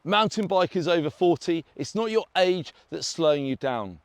Mountain bikers over 40, it's not your age that's slowing you down.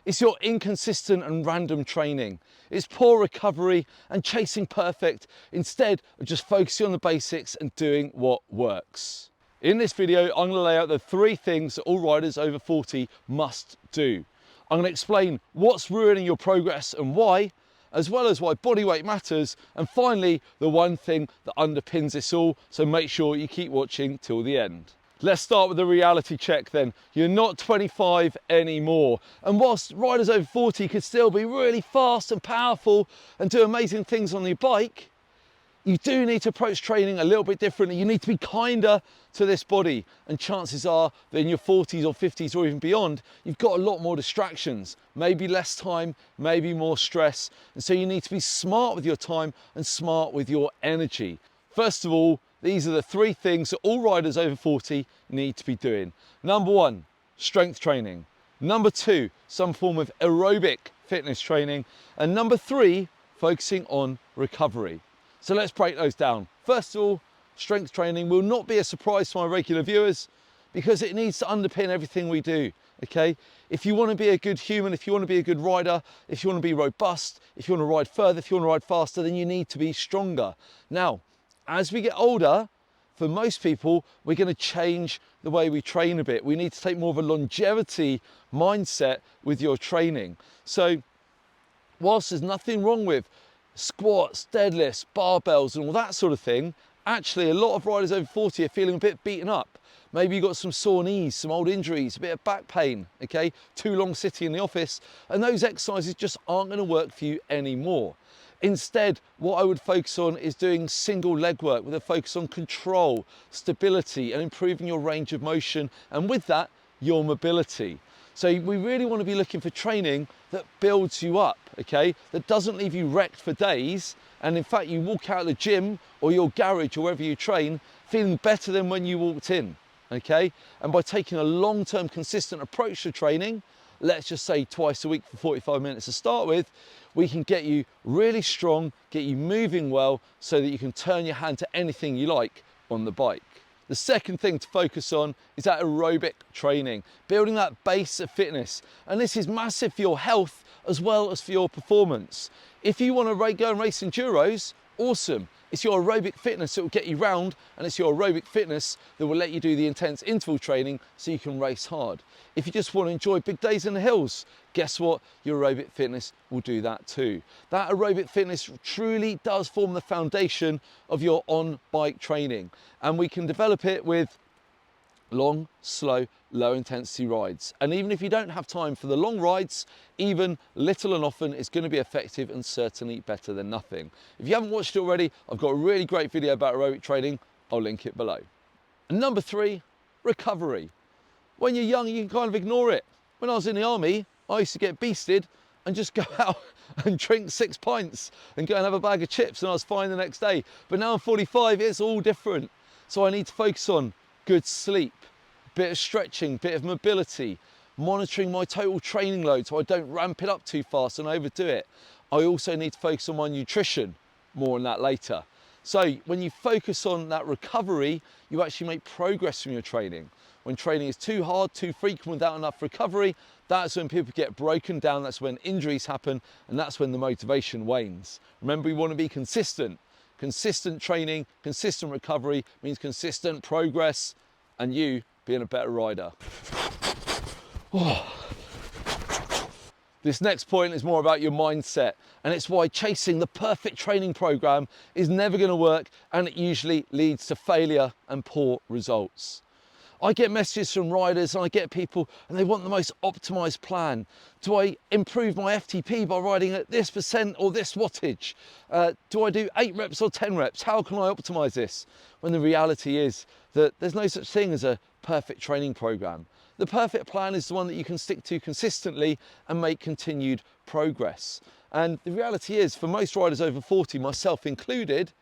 It's your inconsistent and random training. It's poor recovery and chasing perfect instead of just focusing on the basics and doing what works. In this video, I'm going to lay out the 3 things that all riders over 40 must do. I'm going to explain what's ruining your progress and why, as well as why body weight matters, and finally, the one thing that underpins this all, so make sure you keep watching till the end. Let's start with the reality check then. You're not 25 anymore. And whilst riders over 40 could still be really fast and powerful and do amazing things on your bike, you do need to approach training a little bit differently. You need to be kinder to this body. And chances are that in your 40s or 50s or even beyond, you've got a lot more distractions, maybe less time, maybe more stress. And so you need to be smart with your time and smart with your energy. First of all, these are the 3 things that all riders over 40 need to be doing. Number 1, strength training. Number 2, some form of aerobic fitness training. And number 3, focusing on recovery. So let's break those down. First of all, strength training will not be a surprise to my regular viewers because it needs to underpin everything we do, okay? If you want to be a good human, if you want to be a good rider, if you want to be robust, if you want to ride further, if you want to ride faster, then you need to be stronger. Now, as we get older, for most people, we're going to change the way we train a bit. We need to take more of a longevity mindset with your training. So whilst there's nothing wrong with squats, deadlifts, barbells and all that sort of thing, actually a lot of riders over 40 are feeling a bit beaten up. Maybe you've got some sore knees, some old injuries, a bit of back pain, okay? Too long sitting in the office, and those exercises just aren't going to work for you anymore. Instead, what I would focus on is doing single leg work with a focus on control, stability, and improving your range of motion, and with that, your mobility. So we really want to be looking for training that builds you up, okay? That doesn't leave you wrecked for days, and in fact, you walk out of the gym or your garage or wherever you train feeling better than when you walked in, okay? And by taking a long-term consistent approach to training, let's just say twice a week for 45 minutes to start with, we can get you really strong, get you moving well so that you can turn your hand to anything you like on the bike. The second thing to focus on is that aerobic training, building that base of fitness. And this is massive for your health as well as for your performance. If you want to go and race enduros, awesome. It's your aerobic fitness that will get you round, and it's your aerobic fitness that will let you do the intense interval training so you can race hard. If you just want to enjoy big days in the hills, guess what? Your aerobic fitness will do that too. That aerobic fitness truly does form the foundation of your on-bike training, and we can develop it with long, slow, low intensity rides. And even if you don't have time for the long rides, even little and often is going to be effective and certainly better than nothing. If you haven't watched it already, I've got a really great video about aerobic training. I'll link it below. And number 3, recovery. When you're young, you can kind of ignore it. When I was in the army, I used to get beasted and just go out and drink 6 pints and go and have a bag of chips, and I was fine the next day. But now I'm 45, it's all different. So I need to focus on good sleep, bit of stretching, bit of mobility, monitoring my total training load so I don't ramp it up too fast and overdo it. I also need to focus on my nutrition, more on that later. So when you focus on that recovery, you actually make progress from your training. When training is too hard, too frequent without enough recovery, that's when people get broken down, that's when injuries happen, and that's when the motivation wanes. Remember, we want to be consistent. Consistent training, consistent recovery means consistent progress and you being a better rider. This next point is more about your mindset, and it's why chasing the perfect training program is never going to work, and it usually leads to failure and poor results. I get messages from riders and I get people and they want the most optimized plan. Do I improve my FTP by riding at this percent or this wattage? Do I do 8 reps or 10 reps? How can I optimize this? When the reality is that there's no such thing as a perfect training program. The perfect plan is the one that you can stick to consistently and make continued progress. And the reality is, for most riders over 40, myself included,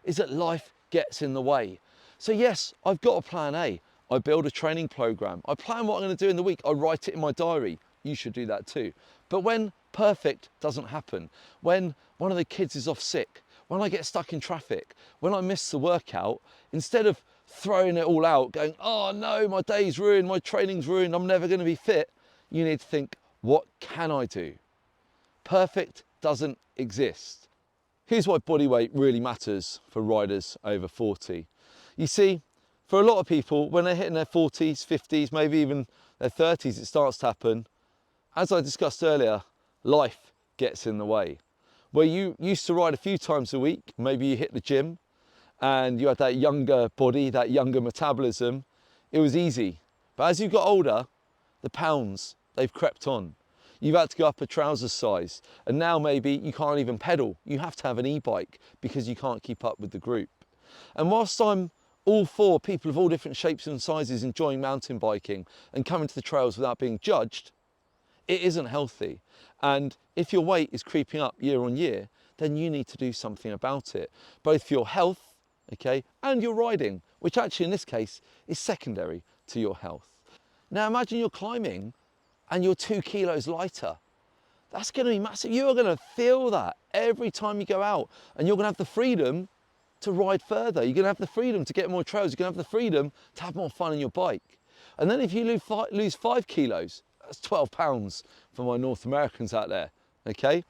is that life gets in the way. So yes, I've got a plan A. I build a training program. I plan what I'm going to do in the week. I write it in my diary. You should do that too. But when perfect doesn't happen, when one of the kids is off sick, when I get stuck in traffic, when I miss the workout, instead of throwing it all out, going, oh no, my day's ruined, my training's ruined, I'm never going to be fit. You need to think, what can I do? Perfect doesn't exist. Here's why body weight really matters for riders over 40. You see, for a lot of people, when they're hitting their 40s, 50s, maybe even their 30s, it starts to happen. As I discussed earlier, life gets in the way. Where you used to ride a few times a week, maybe you hit the gym and you had that younger body, that younger metabolism, it was easy. But as you got older, the pounds, they've crept on. You've had to go up a trouser size, and now maybe you can't even pedal. You have to have an e-bike because you can't keep up with the group. And whilst I'm all for people of all different shapes and sizes enjoying mountain biking and coming to the trails without being judged, it isn't healthy. And if your weight is creeping up year on year, then you need to do something about it, both for your health, okay, and your riding, which actually in this case is secondary to your health. Now imagine you're climbing and you're 2 kilos lighter. That's going to be massive. You are going to feel that every time you go out, and you're going to have the freedom to ride further. You're going to have the freedom to get more trails. You're going to have the freedom to have more fun on your bike. And then if you lose 5 kilos, that's 12 pounds for my North Americans out there, okay?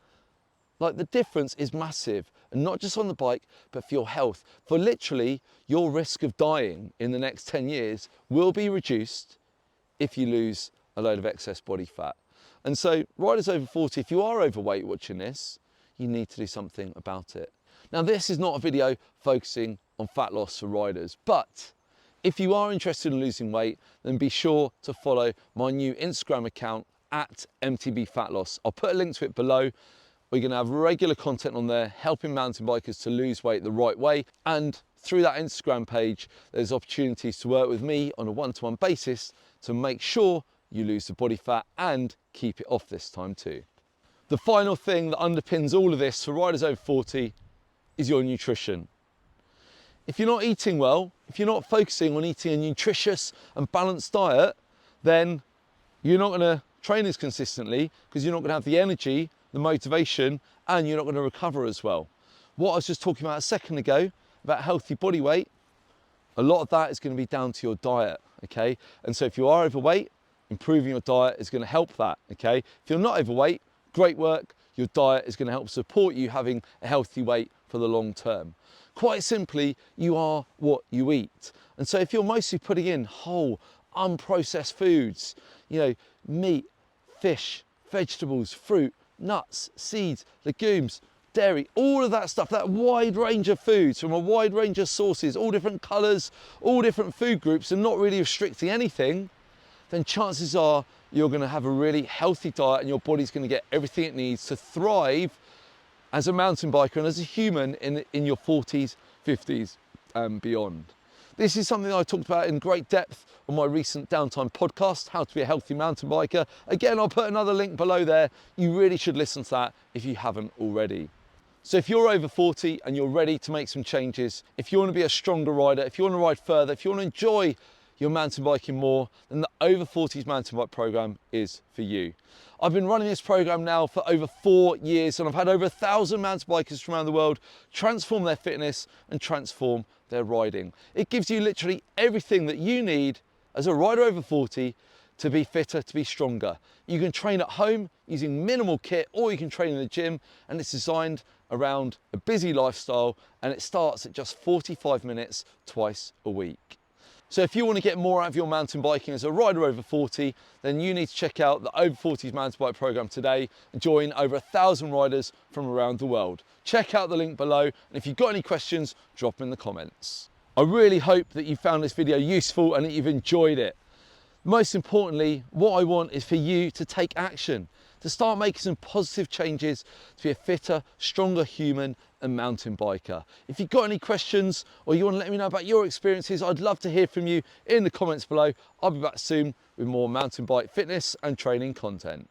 Like, the difference is massive, and not just on the bike, but for your health. For literally, your risk of dying in the next 10 years will be reduced if you lose a load of excess body fat. And so riders over 40, if you are overweight watching this, you need to do something about it. Now, this is not a video focusing on fat loss for riders, but if you are interested in losing weight, then be sure to follow my new Instagram account at MTB Fat Loss. I'll put a link to it below. We're going to have regular content on there, helping mountain bikers to lose weight the right way. And through that Instagram page, there's opportunities to work with me on a one-to-one basis to make sure you lose the body fat and keep it off this time too. The final thing that underpins all of this for riders over 40 is your nutrition. If you're not eating well, if you're not focusing on eating a nutritious and balanced diet, then you're not going to train as consistently, because you're not going to have the energy, the motivation, and you're not going to recover as well. What I was just talking about a second ago, about healthy body weight, a lot of that is going to be down to your diet, okay? And so if you are overweight, improving your diet is going to help that, okay? If you're not overweight, great work. Your diet is going to help support you having a healthy weight for the long term. Quite simply, you are what you eat. And so if you're mostly putting in whole, unprocessed foods, you know, meat, fish, vegetables, fruit, nuts, seeds, legumes, dairy, all of that stuff, that wide range of foods from a wide range of sources, all different colours, all different food groups, and not really restricting anything, then chances are you're going to have a really healthy diet and your body's going to get everything it needs to thrive as a mountain biker and as a human in your 40s, 50s and beyond. This is something I talked about in great depth on my recent Downtime podcast, How to Be a Healthy Mountain Biker. Again, I'll put another link below there. You really should listen to that if you haven't already. So if you're over 40 and you're ready to make some changes, if you want to be a stronger rider, if you want to ride further, if you want to enjoy your mountain biking more, then the Over 40s mountain bike program is for you. I've been running this program now for over 4 years, and I've had over 1,000 mountain bikers from around the world transform their fitness and transform their riding. It gives you literally everything that you need as a rider over 40 to be fitter, to be stronger. You can train at home using minimal kit, or you can train in the gym, and it's designed around a busy lifestyle, and it starts at just 45 minutes twice a week. So if you want to get more out of your mountain biking as a rider over 40, then you need to check out the Over 40s mountain bike program today and join over 1,000 riders from around the world. Check out the link below, and if you've got any questions, drop them in the comments. I really hope that you found this video useful and that you've enjoyed it. Most importantly, what I want is for you to take action, to start making some positive changes to be a fitter, stronger human and mountain biker. If you've got any questions or you want to let me know about your experiences, I'd love to hear from you in the comments below. I'll be back soon with more mountain bike fitness and training content.